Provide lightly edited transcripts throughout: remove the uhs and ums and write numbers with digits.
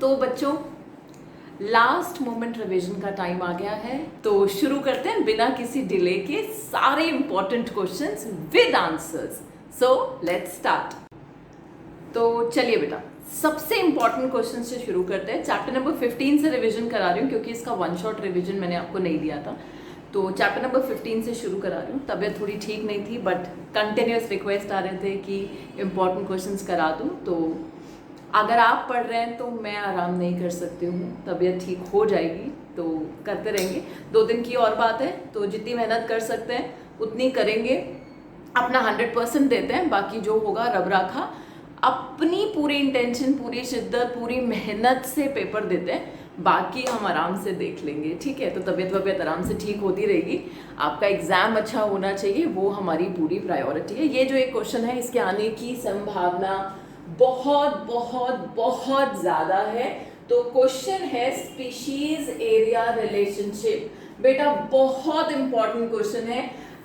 तो बच्चों last moment revision का टाइम आ गया है, तो शुरू करते हैं बिना किसी डिले के सारे important questions with answers. So let's start. तो चलिए बेटा, सबसे इंपॉर्टेंट क्वेश्चन से शुरू करते हैं। चैप्टर नंबर 15 से रिवीजन करा रही हूँ क्योंकि इसका वन शॉट रिवीजन मैंने आपको नहीं दिया था, तो चैप्टर नंबर 15 से शुरू करा रही हूँ। तबीयत थोड़ी ठीक नहीं थी बट कंटिन्यूस रिक्वेस्ट आ रहे थे कि इंपॉर्टेंट क्वेश्चंस करा दूँ, तो अगर आप पढ़ रहे हैं तो मैं आराम नहीं कर सकती हूँ, तबीयत ठीक हो जाएगी तो करते रहेंगे। 2 दिन की और बात है, तो जितनी मेहनत कर सकते हैं उतनी करेंगे, अपना 100% देते हैं, बाकी जो होगा रब राखा। अपनी पूरी इंटेंशन, पूरी शिद्दत, पूरी मेहनत से पेपर देते हैं, बाकी हम आराम से देख लेंगे, ठीक है। तो तबीयत आराम से ठीक होती रहेगी, आपका एग्जाम अच्छा होना चाहिए, वो हमारी पूरी प्रायोरिटी है। ये जो एक क्वेश्चन है इसके आने की संभावना बहुत बहुत बहुत ज़्यादा है। तो क्वेश्चन है स्पीशीज एरिया रिलेशनशिप। बेटा बहुत इंपॉर्टेंट क्वेश्चन है,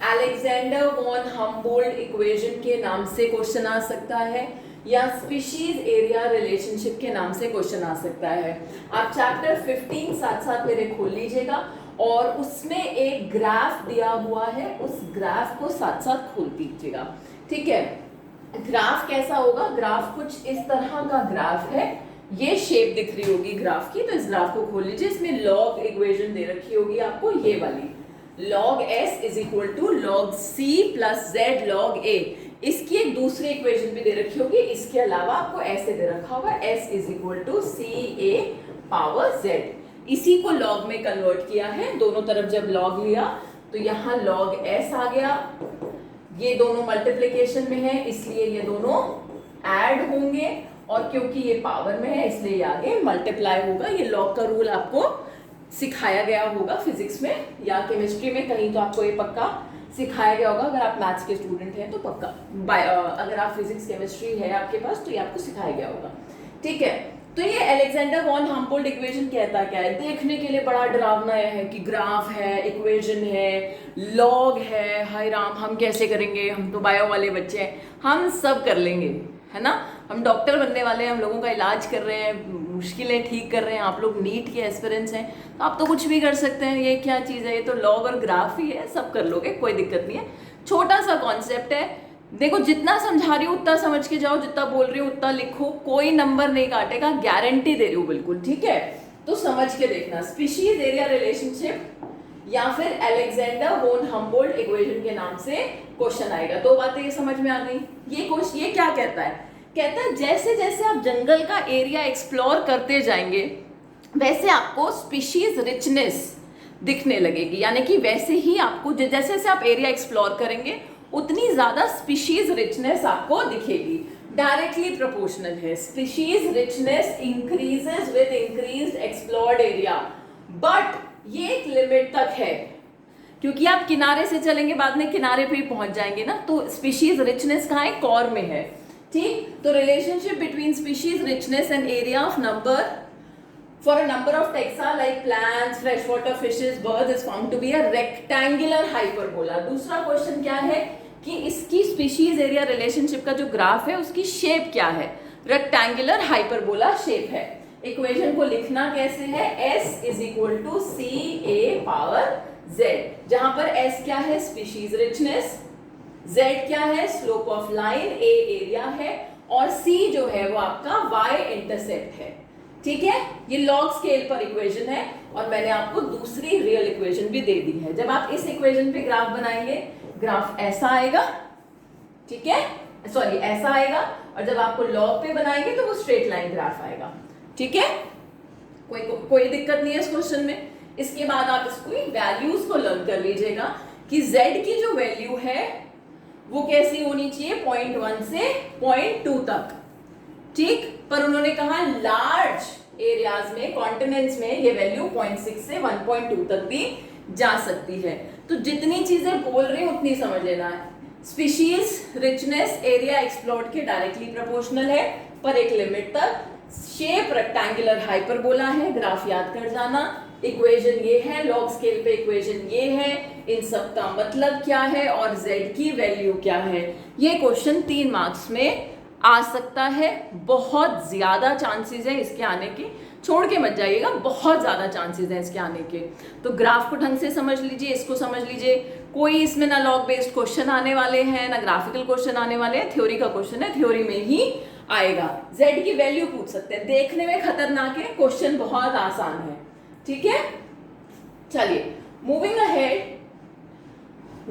अलेक्जेंडर वॉन हम्बोल्ट इक्वेशन के नाम से क्वेश्चन आ सकता है या स्पीशीज एरिया रिलेशनशिप के नाम से क्वेश्चन आ सकता है। आप चैप्टर 15 साथ साथ मेरे खोल लीजिएगा और उसमें एक ग्राफ दिया हुआ है, उस ग्राफ को साथ साथ खोल दीजिएगा, ठीक है। ग्राफ कैसा होगा? ग्राफ कुछ इस तरह का ग्राफ है, ये शेप दिख रही होगी ग्राफ की, तो इस ग्राफ को खोल लीजिए। इसमें लॉग इक्वेशन दे रखी होगी आपको, ये वाली log s is equal to log c plus z log a। इसकी एक दूसरी इक्वेशन भी दे रखी होगी, इसके अलावा आपको ऐसे दे रखा होगा s is equal to c a power z। इसी को log में कन्वर्ट किया है, दोनों तरफ जब log लिया तो यहाँ log s आ गया, ये दोनों मल्टीप्लिकेशन में है इसलिए ये दोनों ऐड होंगे, और क्योंकि ये पावर में है इसलिए ये आगे मल्टीप्लाई होगा। ये लॉग का रूल आपको सिखाया गया होगा फिजिक्स में या केमिस्ट्री में, कहीं तो आपको ये पक्का सिखाया गया होगा। अगर आप मैथ्स के स्टूडेंट हैं तो पक्का, अगर आप फिजिक्स केमिस्ट्री है आपके पास तो ये आपको सिखाया गया होगा, ठीक है। तो ये अलेक्जेंडर वॉन हम्बोल्ट इक्वेशन कहता क्या है? देखने के लिए बड़ा डरावना है कि ग्राफ है, इक्वेशन है, लॉग है, हाय राम हम कैसे करेंगे, हम तो बायो वाले बच्चे हैं, हम सब कर लेंगे, है ना। हम डॉक्टर बनने वाले हैं, हम लोगों का इलाज कर रहे हैं, मुश्किलें ठीक कर रहे हैं, आप लोग नीट के एस्पिरेंट्स हैं तो आप तो कुछ भी कर सकते हैं। ये क्या चीज़ है? ये तो लॉग और ग्राफ ही है, सब कर लोगे, कोई दिक्कत नहीं है। छोटा सा कॉन्सेप्ट है, देखो जितना समझा रही हूँ उतना समझ के जाओ, जितना बोल रही हूँ उतना लिखो, कोई नंबर नहीं काटेगा, गारंटी दे रही हूँ बिल्कुल, ठीक है। तो समझ के देखना, स्पीशीज एरिया रिलेशनशिप या फिर अलेक्जेंडर वॉन हम्बोल्ट इक्वेशन के नाम से क्वेश्चन आएगा। 2 बातें ये समझ में आ गई। ये क्या कहता है? कहता है जैसे जैसे आप जंगल का एरिया एक्सप्लोर करते जाएंगे वैसे आपको स्पीशीज रिचनेस दिखने लगेगी, यानी कि वैसे ही आपको जैसे जैसे आप एरिया एक्सप्लोर करेंगे उतनी ज्यादा स्पीशीज रिचनेस आपको दिखेगी। डायरेक्टली प्रोपोर्शनल है, species richness increases with increased explored area, but ये एक लिमिट तक है, क्योंकि आप किनारे से चलेंगे बाद में किनारे पे ही पहुंच जाएंगे ना, तो स्पीशीज रिचनेस कहाँ है? कोर में है, ठीक। तो relationship between species richness and area of number for a number of taxa like plants, freshwater fishes, birds is found to be a rectangular hyperbola। दूसरा क्वेश्चन क्या है कि इसकी स्पीशीज एरिया रिलेशनशिप का जो ग्राफ है उसकी शेप क्या है? रेक्टेंगुलर हाइपरबोला शेप है। इक्वेशन को लिखना कैसे है? s is equal to c a power z, जहां पर s क्या है? स्पीशीज रिचनेस, z क्या है? Slope of line, a area है, और c जो है वो आपका y इंटरसेप्ट है, ठीक है। ये लॉग स्केल पर इक्वेशन है और मैंने आपको दूसरी रियल इक्वेशन भी दे दी है। जब आप इस इक्वेशन पे ग्राफ बनाएंगे, ग्राफ ऐसा आएगा, ठीक है, सॉरी ऐसा आएगा, और जब आपको लॉग पे बनाएंगे तो वो स्ट्रेट लाइन ग्राफ आएगा, ठीक है। कोई दिक्कत नहीं है इस क्वेश्चन में। इसके बाद आप इसको वैल्यूज को लर्न कर लीजिएगा कि z की जो वैल्यू है वो कैसी होनी चाहिए? 0.1 से 0.2 तक, ठीक। पर उन्होंने कहा लार्ज एरियाज में, कॉन्टिनेंट्स में ये वैल्यू 0.6 से 1.2 तक भी जा सकती है। तो जितनी चीजें बोल रही हूं उतनी समझ लेना है। स्पीशीज रिचनेस एरिया एक्सप्लोर्ड के डायरेक्टली प्रोपोर्शनल है, पर एक लिमिट तक। शेप रेक्टेंगुलर हाइपरबोला है, ग्राफ याद कर जाना। इक्वेशन ये है, लॉग स्केल पे इक्वेशन ये है, इन सब का मतलब क्या है और z की वैल्यू क्या है। ये क्वेश्चन 3 मार्क्स में आ सकता है, बहुत ज्यादा चांसेस है इसके आने के। छोड़ के मत जाइएगा, बहुत ज़्यादा चांसेस हैं इसके आने के। तो ग्राफ को ढंग से समझ लीजिए, इसको समझ लीजिए। कोई इसमें ना लॉग बेस्ड क्वेश्चन आने वाले हैं, ना ग्राफिकल क्वेश्चन आने वाले हैं, थ्योरी का क्वेश्चन है, थ्योरी में ही आएगा। z की वैल्यू पूछ सकते हैं, देखने में खतरनाक है, क्वेश्चन बहुत आसान है, ठीक है। चलिए moving ahead,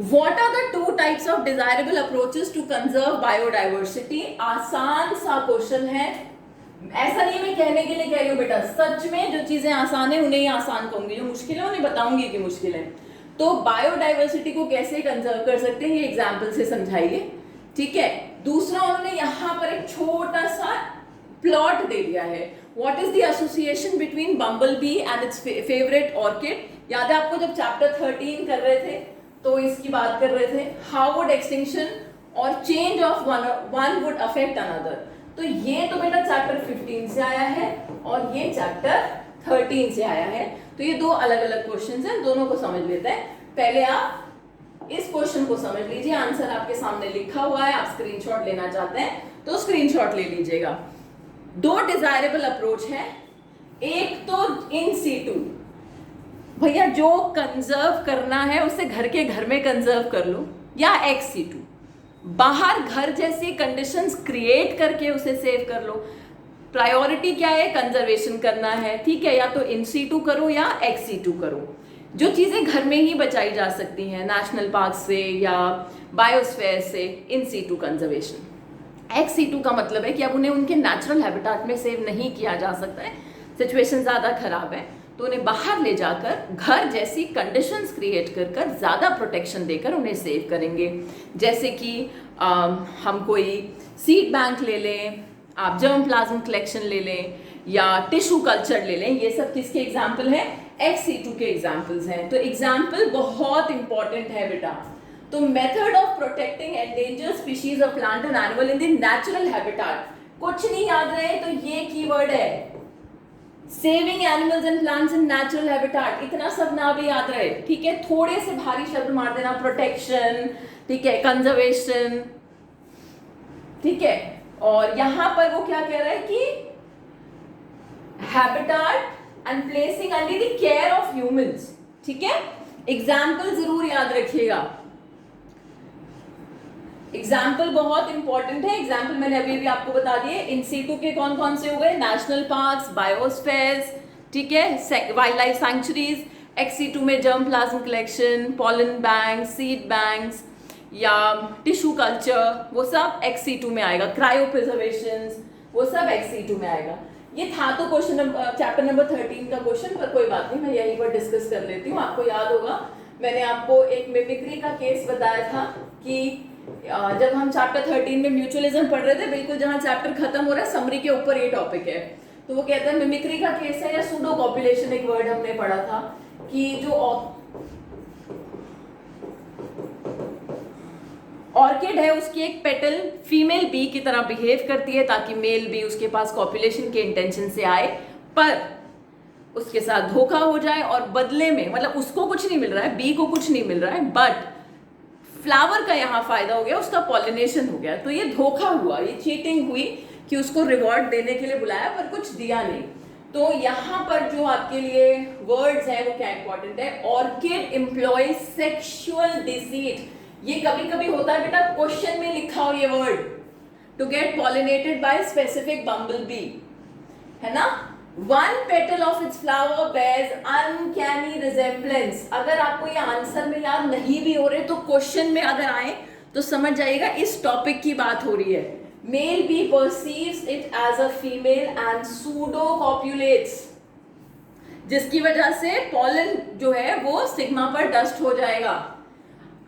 What are the two types of desirable approaches to conserve biodiversity? आसान सा क्वेश्चन है, ऐसा नहीं मैं कहने के लिए कह रही हूँ बेटा, सच में जो चीजें आसान है उन्हें ही आसान कहूंगी, जो मुश्किल है उन्हें बताऊंगी कि मुश्किल है। तो बायोडाइवर्सिटी को कैसे कंजर्व कर सकते हैं ये एग्जाम्पल से समझाइए, ठीक है। दूसरा उन्होंने यहाँ पर एक छोटा सा प्लॉट दे दिया है, what is the association between bumble B and it's favourite orchid. याद है आपको जब चैप्टर 13 कर रहे थे तो इसकी बात कर रहे थे, हाउ वुड एक्सटिंक्शन और change of one would affect another. तो ये तो बेटा चैप्टर 15 से आया है और ये चैप्टर 13 से आया है, तो ये दो अलग अलग क्वेश्चंस हैं, दोनों को समझ लेते हैं। पहले आप इस क्वेश्चन को समझ लीजिए, आंसर आपके सामने लिखा हुआ है, आप स्क्रीनशॉट लेना चाहते हैं तो स्क्रीनशॉट ले लीजिएगा। दो डिजायरेबल अप्रोच है, एक तो इन सीटू, भैया जो कंजर्व करना है उसे घर के घर में कंजर्व कर लो, या एक्स सीटू बाहर घर जैसी कंडीशंस क्रिएट करके उसे सेव कर लो। प्रायोरिटी क्या है, कंजर्वेशन करना है, ठीक है, या तो इन सीटू करो या एक्स सीटू करो। जो चीजें घर में ही बचाई जा सकती हैं नेशनल पार्क से या बायोस्फीयर से, in situ conservation. Ex situ का मतलब है कि अब उन्हें उनके नेचुरल हैबिटेट में सेव नहीं किया जा सकता है, सिचुएशन ज्यादा खराब है, तो उन्हें बाहर ले जाकर घर जैसी कंडीशंस क्रिएट कर कर ज़्यादा प्रोटेक्शन देकर उन्हें सेव करेंगे। जैसे कि हम कोई सीड बैंक ले लें, आप जर्म प्लाज्म कलेक्शन ले लें या टिश्यू कल्चर ले लें, ये सब किसके एग्जाम्पल हैं, XC2 के एग्जाम्पल्स हैं। तो एग्जाम्पल बहुत इंपॉर्टेंट है बेटा। तो method of protecting endangered species of plant and animal in the natural habitat, कुछ नहीं याद रहे तो ये कीवर्ड है, saving animals and plants in natural habitat, इतना सब ना भी याद रहे, ठीक है। थोड़े से भारी शब्द मार देना, प्रोटेक्शन, ठीक है, कंजर्वेशन, ठीक है। और यहां पर वो क्या कह रहा है कि habitat and placing under the care of humans, ठीक है। एग्जाम्पल जरूर याद रखिएगा, एग्जाम्पल बहुत इंपॉर्टेंट है। एग्जाम्पल मैंने अभी भी आपको बता दिए, इन सीटू के कौन कौन से हो गए, नेशनल पार्क्स, बायोस्फीयर्स, ठीक है, वाइल्ड लाइफ सैंक्चुरीज। XC2 में germ plasm collection, pollen bank, seed banks या टिश्यू कल्चर, वो सब XC2 में आएगा। क्रायो प्रिजर्वेशन, वो सब XC2 में आएगा। ये था तो क्वेश्चन चैप्टर नंबर 13 का क्वेश्चन, पर कोई बात नहीं, मैं यहीं पर डिस्कस कर लेती हूँ। आपको याद होगा मैंने आपको एक मिमिक्री का केस बताया था कि जब हम चैप्टर 13 में म्यूचुअलिज्म पढ़ रहे थे, बिल्कुल जहां चैप्टर खत्म हो रहा है समरी के ऊपर ये टॉपिक है, तो वो कहता है मिमिक्री का केस है, या सूडो कॉपुलेशन एक वर्ड हमने पढ़ा था कि जो ऑर्किड है उसकी एक पेटल फीमेल बी की तरह बिहेव करती है ताकि मेल बी उसके पास कॉपुलेशन के इंटेंशन से आए, पर उसके साथ धोखा हो जाए और बदले में, मतलब उसको कुछ नहीं मिल रहा है, बी को कुछ नहीं मिल रहा है, बट फ्लावर का यहाँ फायदा हो गया, उसका पॉलिनेशन हो गया। तो ये धोखा हुआ, ये चीटिंग हुई कि उसको रिवॉर्ड देने के लिए बुलाया पर कुछ दिया नहीं। तो यहाँ पर जो आपके लिए वर्ड्स हैं वो क्या इंपॉर्टेंट है, ऑर्किड एम्प्लॉय सेक्सुअल डिसीट। ये कभी कभी होता है बेटा, क्वेश्चन में लिखा हो ये word, to get pollinated by specific bumble bee, है ना। One petal of its flower bears uncanny resemblance। अगर आपको ये आंसर में याद नहीं भी हो रहे तो क्वेश्चन में अगर आए तो समझ जाइएगा इस टॉपिक की बात हो रही है। Male bee perceives it as a female and pseudo copulates, जिसकी वजह से पॉलन जो है वो स्टिग्मा पर डस्ट हो जाएगा।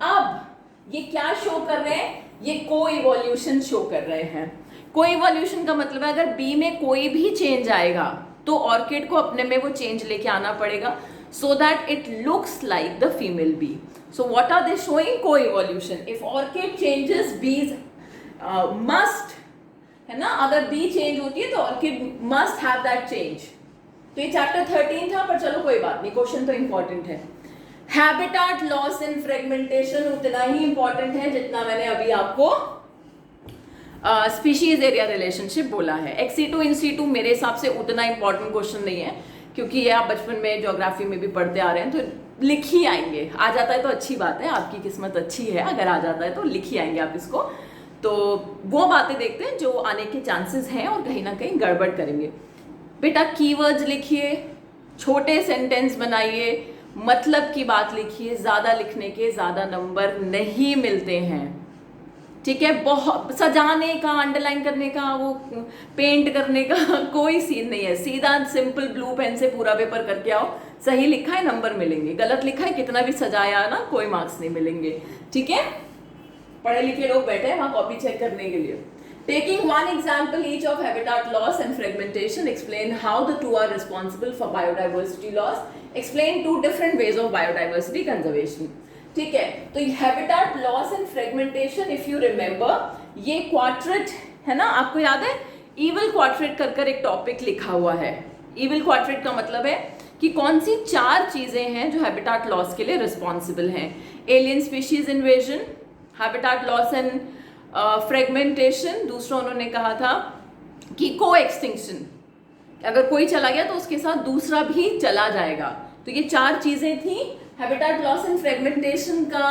अब ये क्या शो कर रहे हैं, ये को-इवोल्यूशन शो कर रहे हैं। को-इवोल्यूशन का मतलब है अगर बी में कोई भी चेंज आएगा तो ऑर्किड को अपने में वो चेंज लेके आना पड़ेगा, so that it looks like the female bee. So what are they showing, coevolution. If orchid changes, bees must, है ना, अगर बी चेंज होती है तो orchid must have that change. तो ये चैप्टर 13 था, पर चलो कोई बात नहीं, क्वेश्चन तो इंपॉर्टेंट है। हैबिटेट लॉस एंड फ्रेगमेंटेशन उतना ही इंपॉर्टेंट है जितना मैंने अभी आपको स्पीशीज एरिया रिलेशनशिप बोला है। एक्सी2 इंसी2 मेरे हिसाब से उतना इंपॉर्टेंट क्वेश्चन नहीं है, क्योंकि ये आप बचपन में ज्योग्राफी में भी पढ़ते आ रहे हैं, तो लिख ही आएंगे। आ जाता है तो अच्छी बात है, आपकी किस्मत अच्छी है, अगर आ जाता है तो लिख ही आएंगे आप इसको। तो वो बातें देखते हैं जो आने के चांसेस हैं और कहीं ना कहीं गड़बड़ करेंगे। बेटा कीवर्ड्स लिखिए, छोटे सेंटेंस बनाइए, मतलब की बात लिखिए, ज़्यादा लिखने के ज़्यादा नंबर नहीं मिलते हैं, ठीक है। बहुत सजाने का, अंडरलाइन करने का, वो पेंट करने का कोई सीन नहीं है। सीधा सिंपल ब्लू पेन से पूरा पेपर करके आओ, सही लिखा है नंबर मिलेंगे, गलत लिखा है कितना भी सजाया ना कोई मार्क्स नहीं मिलेंगे, ठीक है। पढ़े लिखे लोग बैठे हैं वहां कॉपी चेक करने के लिए। Taking one example each of habitat loss and fragmentation, explain how the two are responsible for biodiversity loss. Explain two different ways of biodiversity conservation. ठीक है, तो habitat loss and fragmentation, if you remember, ये quadrat है ना, आपको याद है, evil quadrat कर एक टॉपिक लिखा हुआ है। इवल क्वाड्रेट का मतलब है कि कौन सी 4 चीजें हैं जो हैबिटाट लॉस के लिए रिस्पॉन्सिबल हैं। Alien species invasion, habitat loss and fragmentation, दूसरा उन्होंने कहा था कि को एक्सटिंक्शन, अगर कोई चला गया तो उसके साथ दूसरा भी चला जाएगा। तो ये 4 चीजें थी। हैबिटाट लॉस एंड फ्रेगमेंटेशन का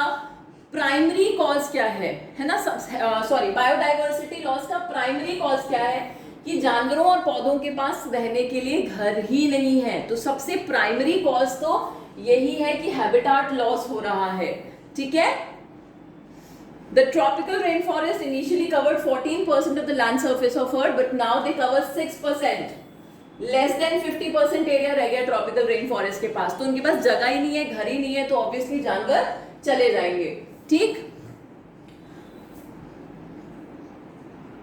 प्राइमरी कॉज क्या है ना, सॉरी, बायोडाइवर्सिटी लॉस का प्राइमरी कॉज क्या है कि जानवरों और पौधों के पास रहने के लिए घर ही नहीं है। तो सबसे प्राइमरी कॉज तो यही है कि हैबिटाट लॉस हो रहा है, ठीक है। The tropical rainforest initially covered 14% of the land surface of Earth, but now they cover 6%. Less than 50% area रह गया ट्रॉपिकल रेन फॉरेस्ट के पास। तो उनके पास जगह ही नहीं है, घर ही नहीं है, तो ऑब्वियसली जानवर चले जाएंगे, ठीक।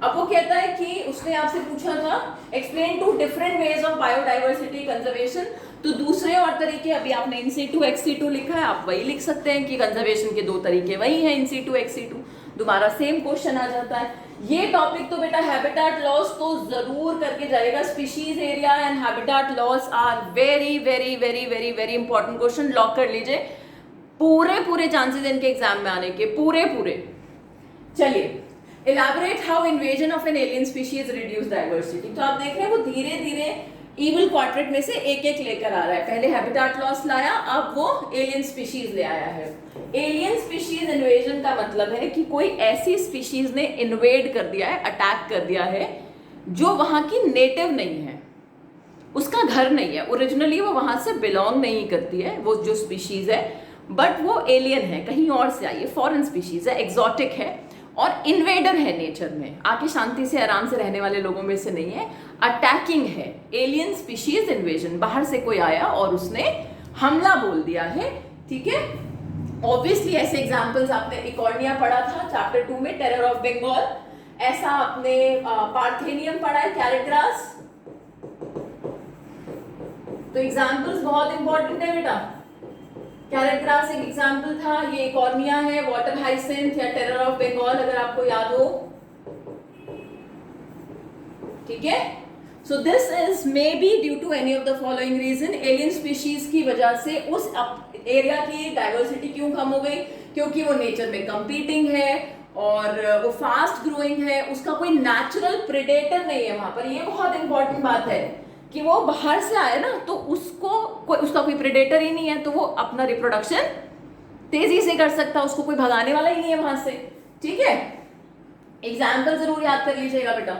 अब वो कहता है कि उसने आपसे पूछा था explain 2 different ways of biodiversity conservation. तो दूसरे और तरीके, अभी आपने इंसी2 एक्सी2 लिखा है, आप वही लिख सकते हैं कि कंजर्वेशन के 2 तरीके वही हैं, इंसी2 एक्सी2, दोबारा सेम क्वेश्चन आ जाता है। ये टॉपिक तो बेटा हैबिटाट लॉस तो जरूर करके जाएगा। Species area and habitat loss are very very very very very important question, lock कर लीजिए। पूरे चांसेस इनके एग्जाम में आने के, पूरे। चलिए, elaborate how invasion of an alien species reduce diversity। तो आप देख रहे हैं वो धीरे धीरे इवल क्वाड्रेट में से एक लेकर आ रहा है। पहले हैबिटाट लॉस लाया, अब वो एलियन स्पीशीज ले आया है। एलियन स्पीशीज इन्वेजन का मतलब है कि कोई ऐसी स्पीशीज ने इन्वेड कर दिया है, अटैक कर दिया है, जो वहां की नेटिव नहीं है, उसका घर नहीं है, ओरिजिनली वो वहां से बिलोंग नहीं करती है वो जो स्पीशीज है, बट वो एलियन है, कहीं और से आई है, फॉरेन स्पीशीज है, एक्सोटिक है और इन्वेडर है नेचर में, आके शांति से आराम से रहने वाले लोगों में से नहीं है, अटैकिंग है। एलियन स्पीशीज इन्वेजन, बाहर से कोई आया और उसने हमला बोल दिया है, ठीक है। ऑब्वियसली ऐसे एग्जांपल्स आपने इकॉर्निया पढ़ा था चैप्टर 2 में, टेरर ऑफ बंगाल, ऐसा आपने पार्थेनियम पढ़ा है, कैरेट ग्रास। तो एग्जांपल्स बहुत इंपॉर्टेंट है बेटा। कैरेट ग्रास एक एग्जाम्पल था, ये कॉर्निया है, वाटर हाइसिंथ या टेरर ऑफ बंगाल अगर आपको याद हो, ठीक है। So this is may be due to any of the following reason. Alien species की वजह से उस एरिया की डाइवर्सिटी क्यों कम हो गई? क्योंकि वो नेचर में कंपीटिंग है और वो फास्ट ग्रोइंग है, उसका कोई नेचुरल प्रेडेटर नहीं है वहां पर। ये बहुत इंपॉर्टेंट बात है कि वो बाहर से आए ना, तो उसका कोई प्रेडेटर ही नहीं है, तो वो अपना रिप्रोडक्शन तेजी से कर सकता है, उसको कोई भगाने वाला ही नहीं है वहां से, ठीक है। एग्जाम्पल जरूर याद कर लीजिएगा बेटा।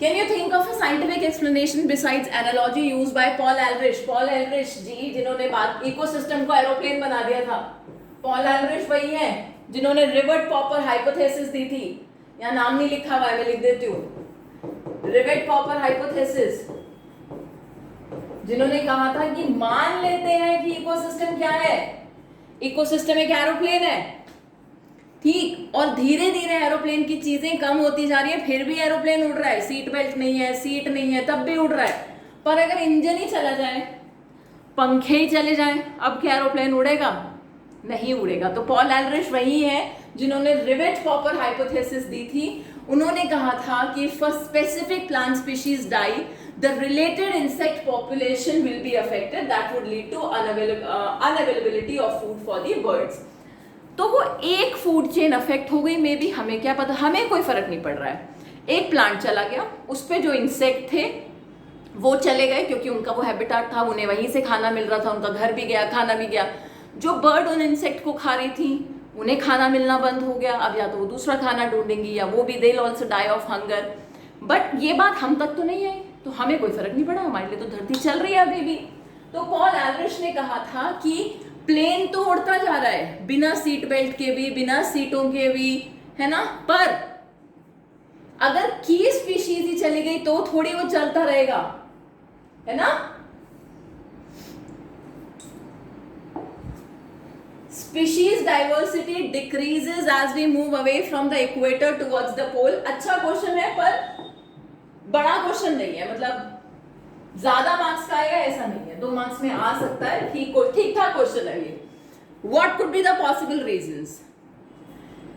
Can you think of a scientific explanation besides analogy used by Paul Ehrlich? Paul Ehrlich ji, जिन्होंने इकोसिस्टम को एरोप्लेन बना दिया था। पॉल एलरिश वही है जिन्होंने रिवर्ट पॉपर हाइपोथेसिस दी थी। यहाँ नाम नहीं लिखा हुआ है, मैं लिख देती हूँ। रिवर्ट पॉपर हाइपोथेसिस, जिन्होंने कहा था कि मान लेते हैं कि इकोसिस्टम क्या है, इकोसिस्टम एक एरोप्लेन है, ठीक, और धीरे धीरे एरोप्लेन की चीजें कम होती जा रही है, फिर भी एरोप्लेन उड़ रहा है, सीट बेल्ट नहीं है, सीट नहीं है, तब भी उड़ रहा है। पर अगर इंजन ही चला जाए, पंखे ही चले जाएं, अब क्या एरोप्लेन उड़ेगा? नहीं उड़ेगा। तो पॉल एलरिश वही है जिन्होंने रिवेट पॉपर हाइपोथेसिस दी थी। उन्होंने कहा था कि if a specific plant species die, the related insect population will be affected. That would lead to unavailability of food for the birds. तो वो एक फूड चेन अफेक्ट हो गई, मे बी, हमें क्या पता, हमें कोई फर्क नहीं पड़ रहा है। एक प्लांट चला गया, उस पे जो इंसेक्ट थे वो चले गए क्योंकि उनका वो हैबिटाट था, उन्हें वहीं से खाना मिल रहा था, उनका घर भी गया, खाना भी गया। जो बर्ड उन इंसेक्ट को खा रही थी उन्हें खाना मिलना बंद हो गया, अब या तो वो दूसरा खाना ढूंढेंगी या वो भी, they will also die of hunger. But ये बात हम तक तो नहीं आई, तो हमें कोई फर्क नहीं पड़ा, हमारे लिए तो धरती चल रही है अभी भी। तो पॉल एलरिश ने कहा था कि प्लेन तो उड़ता जा रहा है बिना सीट बेल्ट के भी, बिना सीटों के भी, है ना, पर अगर की स्पीशीज ही चली गई तो थोड़ी वो चलता रहेगा, है ना। Species diversity decreases as we move away from the equator towards the pole. अच्छा क्वेश्चन है पर बड़ा क्वेश्चन नहीं है, मतलब ज्यादा मार्क्स का आएगा ऐसा नहीं है, 2 मार्क्स में आ सकता है, ठीक ठाक क्वेश्चन है ये। What could be the possible reasons?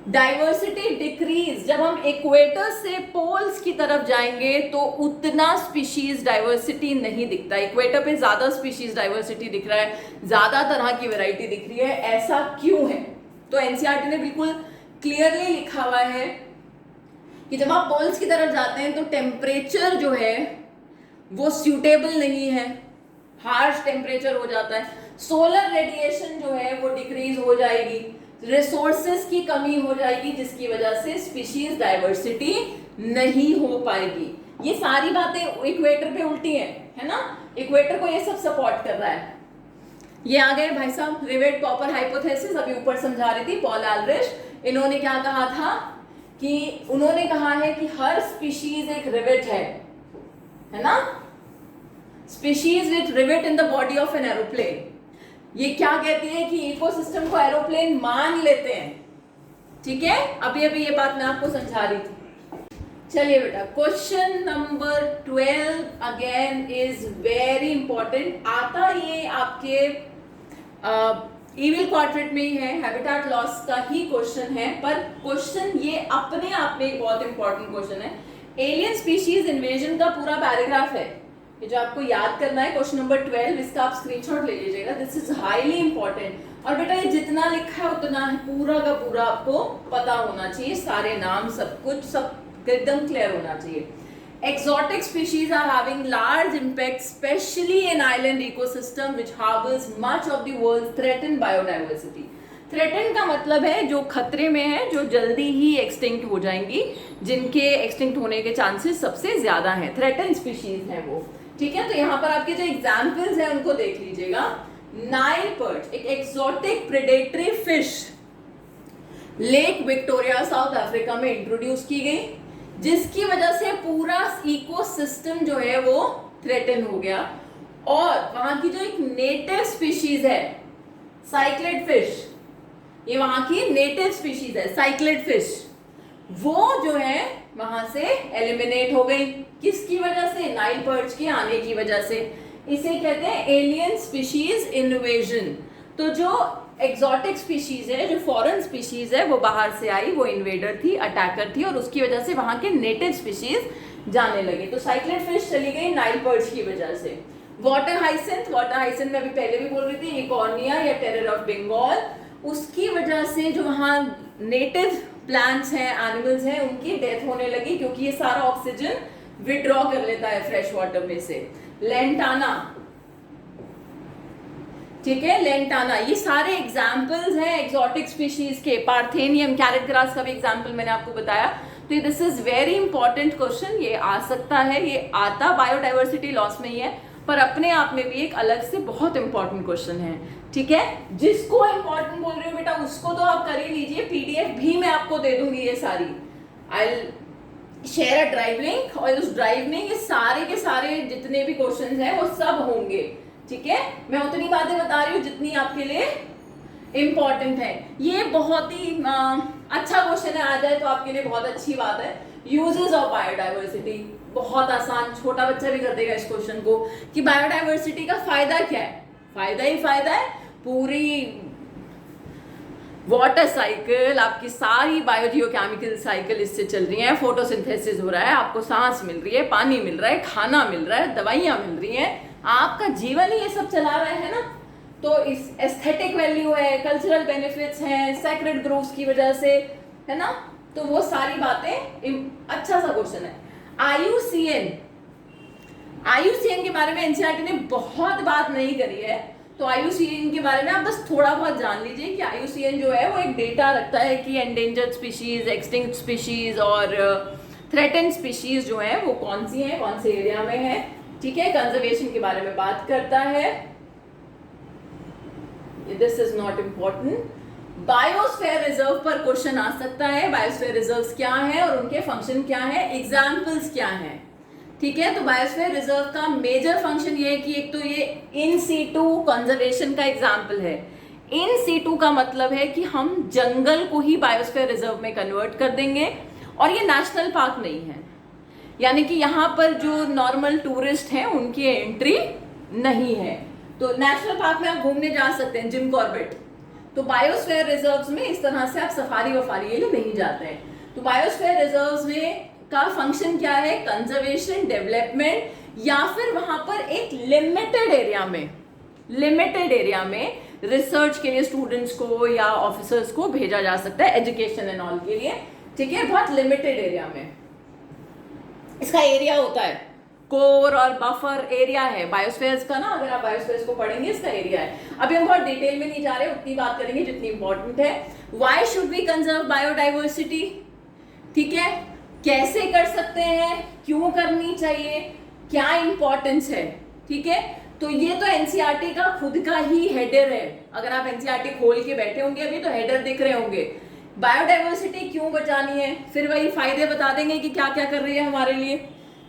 Diversity decrease, जब हम इक्वेटर से पोल्स की तरफ जाएंगे तो उतना स्पीशीज डाइवर्सिटी नहीं दिखता। इक्वेटर पे ज्यादा स्पीशीज डाइवर्सिटी दिख रहा है, ज्यादा तरह की वैरायटी दिख रही है, ऐसा क्यों है? तो एनसीईआरटी ने बिल्कुल क्लियरली लिखा हुआ है कि जब आप पोल्स की तरफ जाते हैं तो टेम्परेचर जो है वो सूटेबल नहीं है, हार्श टेम्परेचर हो जाता है, सोलर रेडिएशन जो है वो डिक्रीज हो जाएगी, रिसोर्सेज की कमी हो जाएगी, जिसकी वजह से स्पीशीज डाइवर्सिटी नहीं हो पाएगी। ये सारी बातें इक्वेटर पे उल्टी हैं, है ना, इक्वेटर को ये सब सपोर्ट कर रहा है। ये आ गए भाई साहब रिवेट कॉपर हाइपोथेसिस, अभी ऊपर समझा रही थी पॉल एलरिश। इन्होंने क्या कहा था कि उन्होंने कहा है कि हर स्पीशीज एक रिवेट है ना, species with rivet in the body of an aeroplane. ये क्या कहती है कि इकोसिस्टम को एरोप्लेन मान लेते हैं, ठीक है। अभी अभी ये बात मैं आपको समझा रही थी। चलिए बेटा, question number 12 again is very important. आता ये आपके इविल क्वाड्रेंट में ही है, हैबिटेट लॉस का ही क्वेश्चन है, पर क्वेश्चन ये अपने आप में एक बहुत इंपॉर्टेंट क्वेश्चन है। एलियन स्पीशीज इन्वेजन का पूरा पैराग्राफ है, ये जो आपको याद करना है, क्वेश्चन नंबर 12, इसका आप स्क्रीनशॉट ले लीजिएगा, दिस इज हाईली इंपॉर्टेंट। और बेटा ये जितना लिखा है उतना है, पूरा का पूरा आपको पता होना चाहिए, सारे नाम सब कुछ सब एकदम क्लियर होना चाहिए। Exotic species are having large impact, especially in island ecosystem which harbors much of the world's threatened biodiversity. Threaten का मतलब है जो खतरे में है, जो जल्दी ही एक्सटिंक्ट हो जाएंगी, जिनके एक्सटिंक्ट होने के चांसेस सबसे ज्यादा हैं, थ्रेटन स्पीशीज हैं वो, ठीक है। तो यहाँ पर आपके जो एग्जाम्पल्स हैं उनको देख लीजिएगा। नाइल पर्च एक exotic predatory fish lake Victoria south Africa में इंट्रोड्यूस की गई, जिसकी वजह से पूरा इकोसिस्टम जो है वो थ्रेटन हो गया। और वहां की जो एक नेटिव स्पीशीज है साइक्लेड फिश, ये वहां की नेटिव स्पीशीज है साइक्लेड फिश, वो जो है वहां से एलिमिनेट हो गई। किसकी वजह से? नाइल पर्च के आने की वजह से। इसे कहते हैं एलियन स्पीशीज इन्वेजन। तो जो एक्सोटिक स्पीशीज है, जो फॉरेन स्पीशीज है, वो बाहर से आई, वो इन्वेडर थी, अटैकर थी, और उसकी वजह से वहां के नेटिव स्पीशीज जाने लगे। तो साइक्लेड फिश चली गई नाइल पर्च की वजह से। वाटर हाइसेंथ मैं अभी पहले भी बोल रही थी, इकोर्निया या टेरर ऑफ बंगाल, उसकी वजह से जो वहां नेटिव प्लांट्स हैं, एनिमल्स हैं, उनकी डेथ होने लगी, क्योंकि ये सारा ऑक्सीजन विड्रॉ कर लेता है फ्रेश वाटर में से। लेंटाना, ठीक है, लेंटाना, ये सारे एग्जाम्पल्स हैं एक्सोटिक स्पीशीज के। पार्थेनियम, कैरेट ग्रास का भी एग्जाम्पल मैंने आपको बताया। तो this is very important question, ये आ सकता है, ये आता बायोडाइवर्सिटी लॉस में ही है, पर अपने आप में भी एक अलग से बहुत इंपॉर्टेंट क्वेश्चन है, ठीक है। जिसको इंपॉर्टेंट बोल रही हूँ बेटा उसको तो आप कर ही लीजिए, पीडीएफ भी मैं आपको दे दूंगी ये सारी। I share a drive link, और उस ड्राइव में ये सारे के सारे जितने भी क्वेश्चंस हैं वो सब होंगे, ठीक है। मैं उतनी बातें बता रही हूँ जितनी आपके लिए इंपॉर्टेंट है। ये बहुत ही अच्छा क्वेश्चन है, आ जाए तो आपके लिए बहुत अच्छी बात है। यूजेस ऑफ बायोडाइवर्सिटी, बहुत आसान, छोटा बच्चा भी कर देगा इस क्वेश्चन को, कि बायोडाइवर्सिटी का फायदा क्या है। फायदा ही फायदा है, पूरी वाटर साइकिल, आपकी सारी बायोजियोकेमिकल साइकिल इससे चल रही है। फोटोसिंथेसिस हो रहा है, आपको सांस मिल रही है, पानी मिल रहा है, खाना मिल रहा है, दवाइयाँ मिल रही हैं, आपका जीवन ही ये सब चला रहा है ना। तो इस एस्थेटिक वैल्यू है, कल्चरल बेनिफिट्स हैं सैक्रेड ग्रोव्स की वजह से, है ना, तो वो सारी बातें, अच्छा सा क्वेश्चन है। आईयूसीएन के बारे में एनसीईआरटी ने बहुत बात नहीं करी है, तो आईयूसीएन के बारे में आप बस थोड़ा बहुत जान लीजिए कि आईयूसीएन जो है वो एक डेटा रखता है कि एंडेंजर्ड स्पीशीज, एक्सटिंक्ट स्पीशीज और थ्रेटेंड स्पीशीज जो है वो कौन सी हैं, कौन से एरिया में है, ठीक है। कंजर्वेशन के बारे में बात करता है, this is not important. Biosphere reserve पर क्वेश्चन आ सकता है, बायोस्फीयर रिजर्व्स क्या है और उनके फंक्शन क्या है, एग्जाम्पल्स क्या है, ठीक है। तो बायोस्फीयर रिजर्व का मेजर फंक्शन ये है कि एक तो ये इन सीटू कंजर्वेशन का एग्जाम्पल है। इन सीटू का मतलब है कि हम जंगल को ही बायोस्फीयर रिजर्व में कन्वर्ट कर देंगे, और ये नेशनल पार्क नहीं है, यानी कि यहाँ पर जो नॉर्मल टूरिस्ट हैं उनकी एंट्री नहीं है। तो नेशनल पार्क में आप घूमने जा सकते हैं, जिम कॉर्बेट, तो बायोस्फीयर रिजर्व्स में इस तरह से आप सफारी वफारी ये नहीं जाते हैं। तो बायोस्फीयर रिजर्व्स में का फंक्शन क्या है, कंजर्वेशन, डेवलपमेंट, या फिर वहां पर एक लिमिटेड एरिया में रिसर्च के लिए स्टूडेंट्स को या ऑफिसर्स को भेजा जा सकता है, एजुकेशन एंड ऑल के लिए, ठीक है, बहुत लिमिटेड एरिया में। इसका एरिया होता है, कोर और बफर एरिया है बायोस्फीयर्स का ना, अगर आप बायोस्फीयर्स को पढ़ेंगे इसका एरिया है। अभी हम बहुत डिटेल में नहीं जा रहे, उतनी बात करेंगे जितनी इंपॉर्टेंट है। Why should we conserve biodiversity, ठीक है, कैसे कर सकते हैं, क्यों करनी चाहिए, क्या इंपॉर्टेंस है, ठीक है। तो ये तो एनसीईआरटी का खुद का ही हेडर है, अगर आप एनसीईआरटी खोल के बैठे होंगे अभी तो हेडर दिख रहे होंगे। बायोडाइवर्सिटी क्यों बचानी है, फिर वही फायदे बता देंगे कि क्या क्या कर रही है हमारे लिए,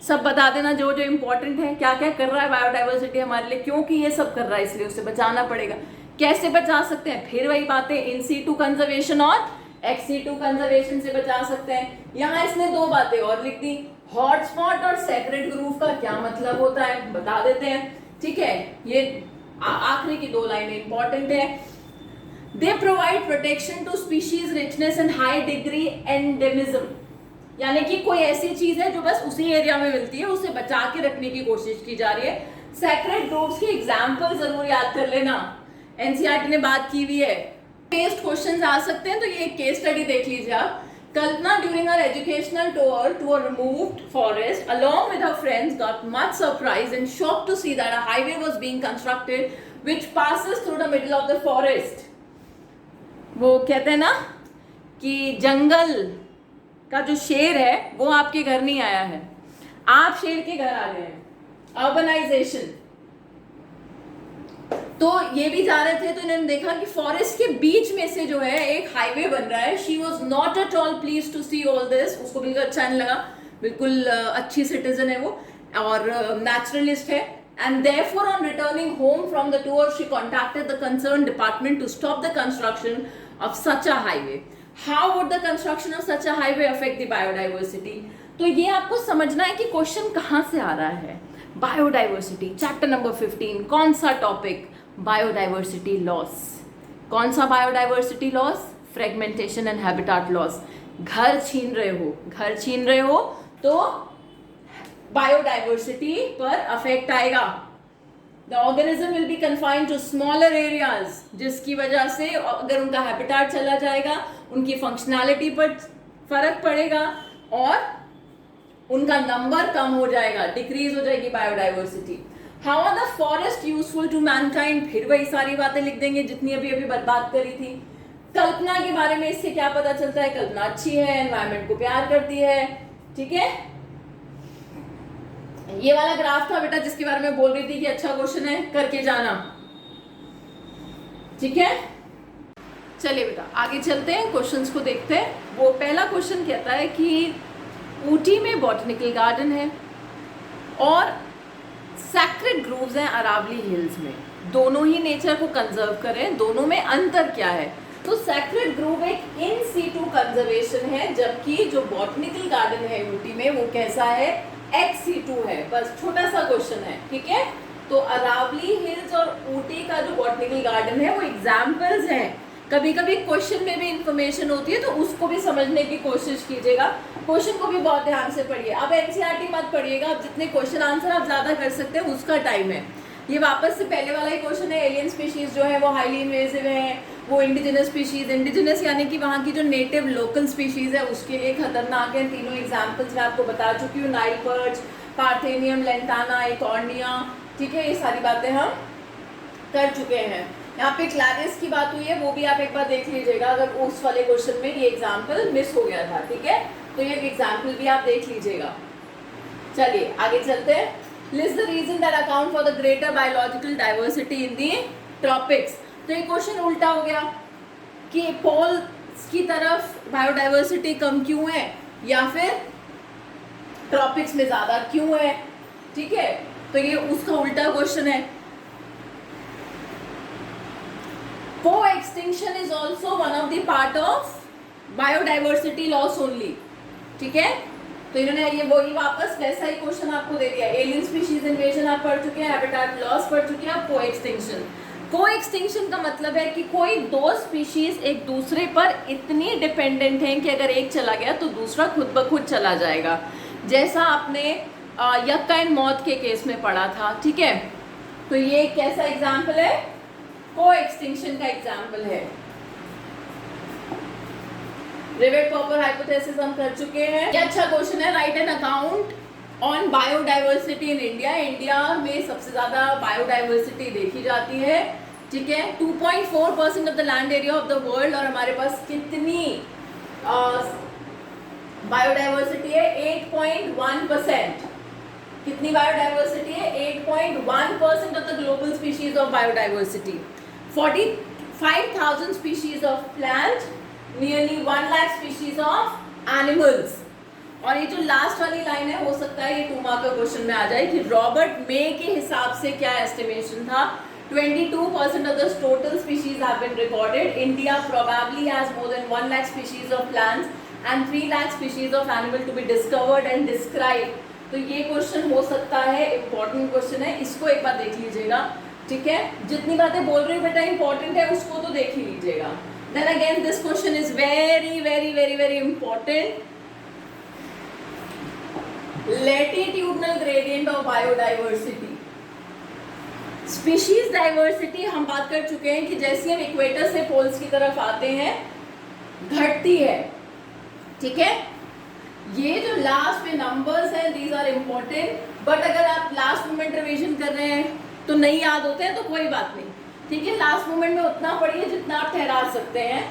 सब बता देना जो जो इंपॉर्टेंट है, क्या क्या कर रहा है बायोडाइवर्सिटी हमारे लिए, क्योंकि ये सब कर रहा है इसलिए उसे बचाना पड़ेगा। कैसे बचा सकते हैं, फिर वही बातें, इन सीटू कंजर्वेशन और एक्स सीटू कंजर्वेशन से बचा सकते हैं। यहाँ इसने दो बातें और लिख दी, हॉटस्पॉट और सेक्रेड ग्रूव का क्या मतलब होता है बता देते हैं, ठीक है। ये आखिरी की दो लाइनें इंपॉर्टेंट है। They provide protection to species richness and high degree endemism, यानी कि कोई ऐसी चीज है जो बस उसी एरिया में मिलती है, उसे बचा के रखने की कोशिश की जा रही है। सेक्रेड ग्रोव्स की एग्जांपल जरूर याद कर लेना, एनसीईआरटी ने बात की हुई है। बेस्ड क्वेश्चंस आ सकते हैं, तो ये एक केस स्टडी देख लीजिए आप। Kalpana during her educational tour to a removed forest along with her friends got much surprised and shocked to see that a highway was being constructed which passes through the middle of the forest. वो कहते हैं ना कि जंगल का जो शेर है वो आपके घर नहीं आया है, आप शेर के घर आ गए हैं। अर्बनाइजेशन, तो ये भी जा रहे थे तो इन्होंने देखा कि फॉरेस्ट के बीच में से जो है एक हाईवे बन रहा है। She was not at all please to see all this, उसको बिल्कुल अच्छा नहीं लगा, बिल्कुल अच्छी सिटीजन है वो और नेचुरलिस्ट है। And therefore, on returning home from the tour, she contacted the concerned department to stop the construction of such a highway. How would the construction of such a highway affect the biodiversity? तो ये आपको समझना है कि question कहाँ से आ रहा है। बायोडाइवर्सिटी, चैप्टर नंबर 15, कौन सा टॉपिक, बायोडाइवर्सिटी लॉस। कौन सा biodiversity loss, fragmentation and habitat loss. घर छीन रहे हो तो बायोडाइवर्सिटी पर अफेक्ट आएगा। The organism will be confined to smaller areas, जिसकी वजह से अगर उनका हैबिटाट चला जाएगा उनकी फंक्शनैलिटी पर फर्क पड़ेगा और उनका नंबर कम हो जाएगा, डिक्रीज हो जाएगी biodiversity. How are the forest useful to mankind, फिर वही सारी बातें लिख देंगे जितनी अभी बात करी थी। कल्पना के बारे में इससे क्या पता चलता है, कल्पना अच्छी है, एनवायरमेंट को प्यार करती है, ठीक है। ये वाला ग्राफ था बेटा जिसके बारे में बोल रही थी कि अच्छा क्वेश्चन है, करके जाना, ठीक है। चलिए बेटा आगे चलते हैं, क्वेश्चंस को देखते हैं। वो पहला क्वेश्चन कहता है कि ऊटी में बॉटनिकल गार्डन है और सैक्रेड ग्रोव्स हैं अरावली हिल्स में, दोनों ही नेचर को कंजर्व करें, दोनों में अंतर क्या है। तो सैक्रेड ग्रोव एक इन सीटू कंजर्वेशन है, जबकि जो बॉटनिकल गार्डन है ऊटी में वो कैसा है, XC2 है। बस छोटा सा क्वेश्चन है, ठीक है। तो अरावली हिल्स और ऊटी का जो बॉटनिकल गार्डन है वो एग्जाम्पल्स हैं। कभी कभी क्वेश्चन में भी इंफॉर्मेशन होती है तो उसको भी समझने की कोशिश कीजिएगा, क्वेश्चन को भी बहुत ध्यान से पढ़िए। अब एनसीईआरटी मत पढ़िएगा, अब जितने क्वेश्चन आंसर आप ज्यादा कर सकते हैं उसका टाइम है। ये वापस से पहले वाला ही क्वेश्चन है। एलियन स्पीशीज जो है वो हाईली इन्वेसिव है, वो इंडिजिनस स्पीशीज, इंडिजिनस यानी कि वहाँ की जो नेटिव लोकल स्पीशीज है उसके लिए खतरनाक है। तीनों एग्जाम्पल्स मैं आपको बता चुकी हूँ, नाइल पर्च, पार्थेनियम, लेंटाना, एकॉर्निया, ठीक है, ये सारी बातें हम कर चुके हैं। यहाँ पे क्लैरिस की बात हुई है, वो भी आप एक बार देख लीजिएगा अगर उस वाले क्वेश्चन में ये एग्जाम्पल मिस हो गया था, ठीक है, तो ये एग्जाम्पल भी आप देख लीजिएगा। चलिए आगे चलते हैं। List the reason that account for the greater biological diversity in the tropics. तो ये क्वेश्चन उल्टा हो गया कि पोल्स की तरफ बायोडाइवर्सिटी कम क्यों है या फिर ट्रॉपिक्स में ज्यादा क्यों है, ठीक है, तो ये उसका उल्टा क्वेश्चन है। Co-extinction is also one of the part of biodiversity loss only, ठीक है, तो इन्होंने ये वही वापस वैसा ही क्वेश्चन आपको दे दिया। एलियन स्पीशीज इन्वेजन आप पढ़ चुके हैं, हैबिटेट लॉस पढ़ चुके हैं, को एक्सटिंक्शन। को एक्सटिंक्शन का मतलब है कि कोई दो स्पीशीज एक दूसरे पर इतनी डिपेंडेंट हैं कि अगर एक चला गया तो दूसरा खुद ब खुद चला जाएगा, जैसा आपने यक्का एंड मौत के केस में पढ़ा था, ठीक है, तो ये कैसा एग्जाम्पल है, को एक्सटिंक्शन का एग्जाम्पल है। रिवेट कॉपर हाइपोथेसिस हम कर चुके हैं। ये अच्छा क्वेश्चन है। Right an account on biodiversity in India. India में सबसे ज्यादा बायोडाइवर्सिटी देखी जाती है, ठीक है, 2.4% of the land area of the world, और हमारे पास कितनी बायोडाइवर्सिटी है, 8.1%। कितनी बायोडाइवर्सिटी है, 8.1% of the global species of biodiversity, 45,000 species of plant, nearly 1 lakh species of animals. और ये जो लास्ट वाली लाइन है, हो सकता है ये 2 मार्क का क्वेश्चन में आ जाए कि रॉबर्ट मे के हिसाब से क्या एस्टिमेशन था, 22% of the total species have been recorded. India probably has more than 1 lakh species of plants and 3 lakh species of animal to be discovered and described. तो ये क्वेश्चन हो सकता है, इम्पोर्टेंट क्वेश्चन है, इसको एक बार देख लीजिएगा, ठीक है, जितनी बातें बोल रही हूँ बेटा इंपॉर्टेंट है उसको तो देख ही लीजिएगा। Then again this question is very very very very important. Latitudinal gradient of biodiversity. Species diversity हम बात कर चुके हैं कि जैसे हम इक्वेटर से पोल्स की तरफ आते हैं घटती है, ठीक है, ये जो लास्ट में नंबर्स हैं दीज आर इम्पोर्टेंट, बट अगर आप लास्ट मोमेंट रिवीजन कर रहे हैं तो नहीं याद होते हैं तो कोई बात नहीं, ठीक है, लास्ट मोमेंट में उतना पढ़िए जितना आप ठहरा सकते हैं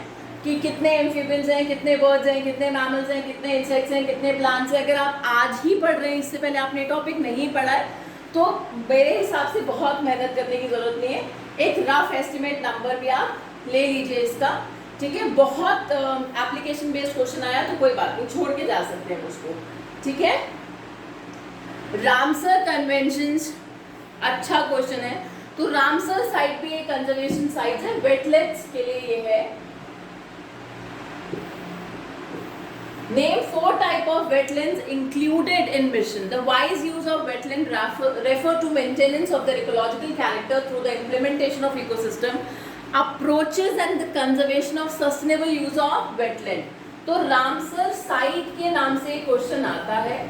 कि कितने एम्फीबियंस हैं, कितने बर्ड्स हैं, कितने मैमल्स हैं, कितने इंसेक्ट्स हैं, कितने प्लांट्स हैं। अगर आप आज ही पढ़ रहे हैं, इससे पहले आपने टॉपिक नहीं पढ़ा है, तो मेरे हिसाब से बहुत मेहनत करने की ज़रूरत नहीं है, एक रफ एस्टिमेट नंबर भी आप ले लीजिए इसका, ठीक है, बहुत एप्लीकेशन बेस्ड क्वेश्चन आया तो कोई बात नहीं, छोड़ के जा सकते हैं उसको, ठीक है। रामसर कन्वेंशंस अच्छा क्वेश्चन है, तो रामसर साइट भी एक कंजर्वेशन साइट है, वेटलैंड्स के लिए ये है। Name 4 type of wetlands included in mission. The wise use of wetland refer to maintenance of their ecological character through the implementation of ecosystem approaches and the conservation of sustainable use of wetland. तो Ramsar site के नाम से question आता है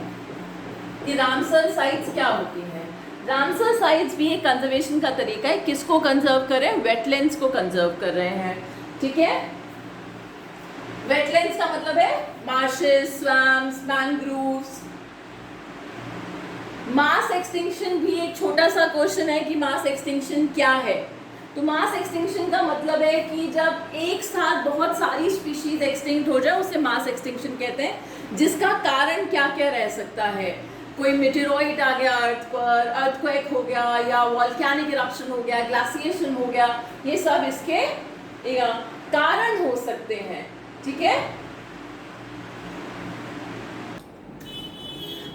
कि Ramsar sites क्या होती हैं। रामसर साइट्स भी एक कंजर्वेशन का तरीका है, किसको कंजर्व करें, वेटलैंड्स को कंजर्व कर रहे हैं, ठीक है। वेटलैंड्स का मतलब है marches, swamps, mangroves. Mass extinction भी एक छोटा सा क्वेश्चन है कि मास एक्सटिंक्शन क्या है। तो मास एक्सटिंक्शन का मतलब है कि जब एक साथ बहुत सारी स्पीशीज एक्सटिंक्ट हो जाए उसे मास एक्सटिंक्शन कहते हैं, जिसका कारण क्या क्या रह सकता है, कोई मेटेरॉइड आ गया अर्थ पर, अर्थक्वेक हो गया, या वॉल्केनिक इरप्शन हो गया, ग्लेशिएशन हो गया, ये सब इसके कारण हो सकते हैं, ठीक है।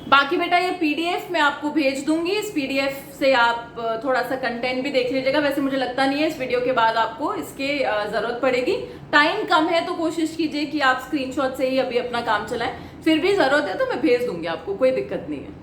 बाकी बेटा ये पीडीएफ मैं आपको भेज दूंगी, इस पीडीएफ से आप थोड़ा सा कंटेंट भी देख लीजिएगा। वैसे मुझे लगता नहीं है इस वीडियो के बाद आपको इसके जरूरत पड़ेगी, टाइम कम है तो कोशिश कीजिए कि आप स्क्रीनशॉट से ही अभी अपना काम चलाएं, फिर भी जरूरत है तो मैं भेज दूंगी आपको, कोई दिक्कत नहीं है।